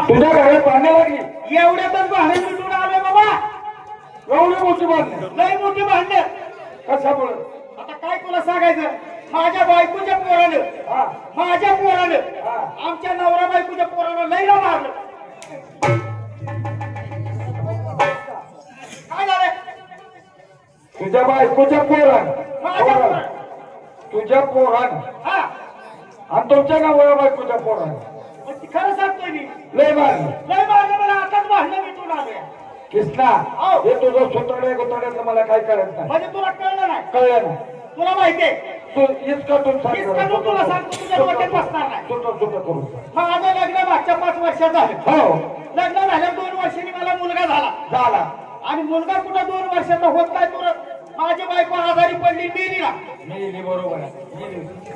तुझ्या घरात भांडे लागली एवढ्यातच भांडण मिटून आले बाबा. एवढी मोठी भांडण लय मोठी भांडण. कशामुळे आता काय तुला सांगायचं माझ्या बायकोच्या पोरानं माझ्या पोरानं आमच्या नवरा बायकोच्या पोरानं लईला मारलं. काय झालं तुझ्या बायकोच्या पोरान माझ्या पोरानं तुझ्या पोरान हा आणि तुमच्या नवऱ्या बायकोच्या पोरान पण ती खरं सांगतोय मी लय मारलं लय मारलं. मला आताच भांडण मिटून आले. कृष्णा हे तुझं सुतडे गुतड्याचं मला काय कळत नाही. म्हणजे तुला कळलं नाही. कळलं ना तुला माहितीये तू इसकटून इसकटून तुला सांगतो तुझ्या डोक्यात बसणार नाही. सुट करू माझं लग्न मागच्या 5 वर्षात झालं. हो लग्न झाल्या 2 वर्षांनी मला मुलगा झाला आणि मुलगा कुठं 2 वर्षाचा होत नाही तुला. माझी बायको आजारी पडली मेली ना. मेली बरोबर आहे.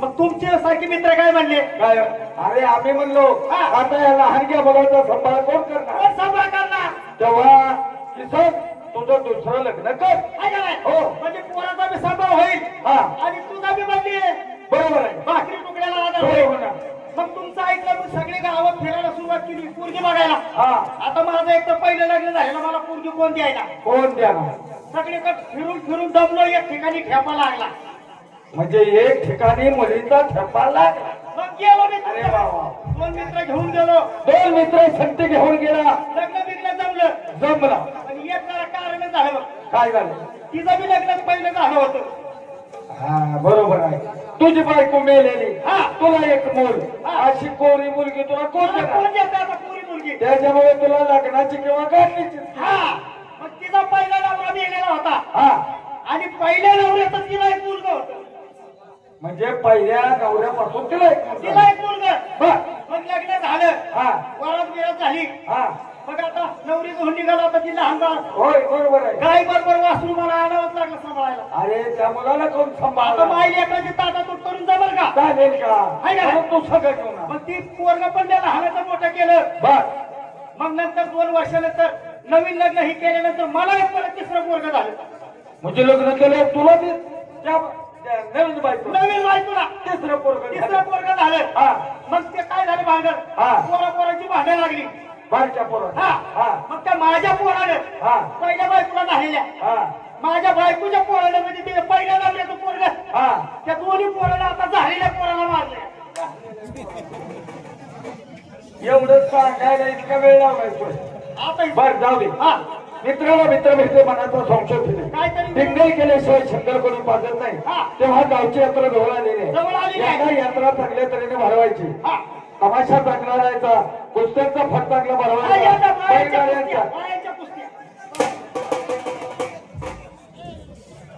मग तुमचे सारखे मित्र काय म्हणले काय अरे आम्ही म्हणलो आता या लहानग्या मुलाचा सांभाळ कोण करणार. कोण सांभाळ करणार. तेव्हा किसन तुझं दुसरं लग्न कर. हो म्हणजे पोराचा बी सांभाळ होईल आणि तुझा बी म्हणजे बरोबर आहे. भाकरी तुकड्याला आधार होईल. मग तुमचं ऐकलं मी सगळे गावात फिरायला सुरुवात केली पोरगी बघायला. आता माझं एक तर पहिलं लग्न झालं मला पोरगी कोण द्यायला. कोण द्यायला. सगळीकडे फिरून फिरून दमलो. एक ठिकाणी ठेपा लागला. म्हणजे एक ठिकाणी मुलीचा ठेपा लागला. मग गेलो मी. अरे बाबा 2 मित्र घेऊन गेलो. 2 मित्र संगती घेऊन गेला. लग्न बिग्न जमला आणि एक जरा कारण झालं. काय झालं. तिचं बी लग्न पहिलं झालं होतं. हा बरोबर आहे. तुझी बायको मेलेली तुला एक मूल अशी कोरी मुलगी तुला कोण देत आता पुरी मुलगी. त्याच्यामुळे तुला लग्नाची किंवा गाठलीची. मग तिचा पहिला नवरा मेलेला होता आणि पहिल्या नवऱ्याचं तिला एक मुलगा होतं. म्हणजे पहिल्या नवऱ्यापासून तिला एक मुलगा. मग लग्न झालं. वरात बिरात झाली. मग आता नवरी घेऊन निघाला होता ती लहान बाळ. होय बरोबर आहे. गाय बरोबर वासरू मला आणावंच लागलं सांभाळायला. अरे त्या मुलाला कोण सांभाळलं. माई लेकराची ताटातूट करून जमल का. चालेल का तू सगळं घेऊन. मग ती पोरग पण त्या लहानाचं मोठं केलं. मग नंतर 2 वर्षानंतर नवीन लग्न ही केल्यानंतर मला एक परत 3रं पोरग झालं. म्हणजे लग्न केलं तुला नवीन बायको 3रं पोरग झालं. मग ते काय झालं भांडण. पोराची भांडण लागली बारच्या पोरात. मग त्या माझ्या पोरानं पहिल्या बायकोला झालेल्या माझ्या बायकोच्या पोराला म्हणजे ते पहिल्या नवऱ्याचं पोरग त्या दोन्ही पोराला आता झालेल्या पोराला मारले. एवढं सांगायला इतका वेळ लावायचो. आता बर जाऊ दे. मित्राला मित्र भेटले मनाचा संशय फिरे डिंगल केल्याशिवाय शंकर कोणी पाजत नाही. तेव्हा गावची यात्रा जवळ आलेली यात्रा चांगल्या तऱ्हेने भरवायची. तमाशा चांगला राहायचा. कुस्त्यांचा फट चांगला भरवायचा.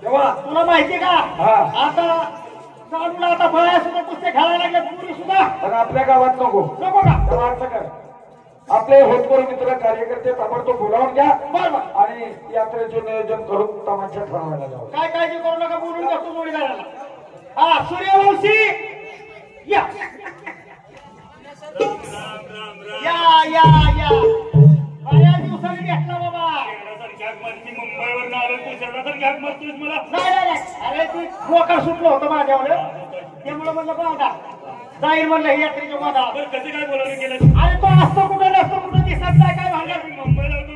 तेव्हा तुला माहिती का आता चालूला आता बाया सुद्धा कुस्त्या खेळायला लागल्या पुरी सुद्धा. पण आपल्या गावात नको का असं कर. आपले होतकरू मित्र कार्यकर्ते ताबडतोब बोलावून घ्या. बरोबर आणि यात्रेचे नियोजन करून तमाशा ठरवायला जाऊ. काय काळजी करू नका. बोलून जातो जोडीदाराला. सूर्यवंशी या या या बऱ्याच दिवसांनी भेटला बाबा. मुंबईवर आलो तू शेवटासारखी हाक मारतोस मला. नाही अरे तू मोकार सुटलं होतं माझ्यावर त्यामुळे म्हणलं बघा जाईल म्हणलं ही यात्रेच्या वादा. कसं काय बोलावलं गेलं. अरे तो असतो कुठं नसतो कुठं दिसत नाही. काय भांडण. मुंबईला होतो.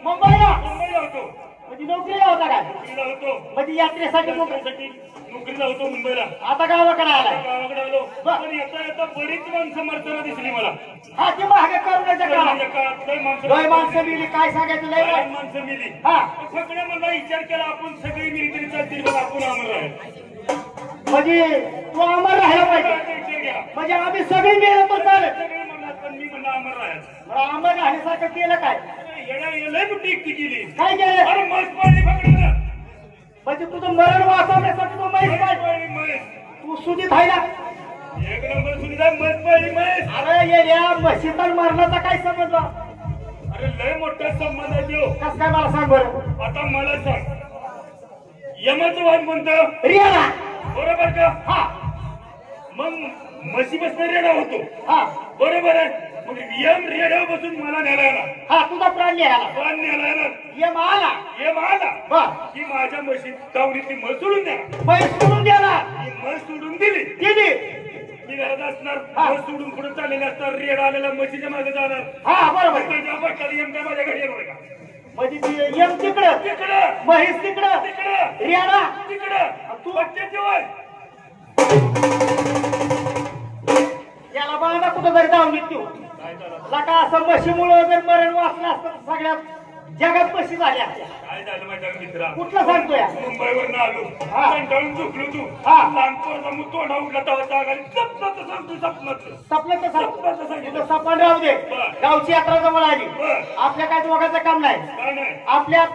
मुंबईला होतो म्हणजे नोकरीला होता काय. नोकरीला होतो म्हणजे यात्रेसाठी नोकरीला होतो मुंबईला. आता गावाकडे आलाय. गावाकडे आलो. पण येता येता बरीच माणसं मरताना दिसली मला. ती मागे करुणाच्या काळात लय माणसं मिली. काय सांगायचं लय माणसं मिली. सगळ्या मला विचार केला आपण सगळी मिली तरी चालतील पण आपण अमर राहील. म्हणजे तू अमर राहायला पाहिजे. म्हणजे आम्ही सगळी मिळत तो चालेल. पण मी म्हणलं अमर राहायचं. अमर राहण्यासारखं केलं काय. लय मोठी एकटी केली. काय केलं. अरे मस्त पाणी पकडलं. म्हणजे तुझं मरण वाचवण्यासाठी तो म्हैस पाहिजे. तू सुधीत आहे ना. एक नंबर सुद्धा मस्त पाहिजे म्हैस. अरे या म्हशीचा मरणाचा काय संबंध. अरे लय मोठा संबंध आहे तो. कस काय मला सांग बरं. आता मला सांग यमाचं वाद म्हणतं रियाला बरोबर का. मग म्हशी बसणं रेडा होतो. बरोबर आहे. मग यम रेड्यावर बसून मला न्यायला येणार. तुझा प्राण न्यायला येणार. यम आला की माझ्या म्हशी दावणीतली म्हस सोडून द्या. म्हैस सोडून द्याला. म्हस सोडून दिली. मी घरात असणार बस सोडून पुढे चाललेले असणार रेड आलेला म्हशीच्या मागे जाणार हा बरोबर त्याच्या बसला एम काय माझ्या घरी येणार का म्हणजे ती यम तिकडं तिकडं म्हैस तिकडं तिकडं रियाणा तिकडं तू बच्चे वय याला बाळा कुठं तरी जाऊन येतो लका असं म्हशीमुळं जर मरण वाचलं असतं तर सगळ्यात जगात म्हशी झाल्या काय झालं माझ्या मित्रा कुठलं सांगतोय मुंबईवर आलो हा. कंटाळून झोपलो तू हा. लहान पोरगा मग तोंडा उठला तेव्हा जागा सपनाचं सांगतो सपनाचं सपलं तर सपनाचं सांगितलं. तुझं सपन राहू दे बरं. गावची यात्रा जवळ आली बरं. आपल्या काय दोघांचं काम नाही काय नाही आपल्या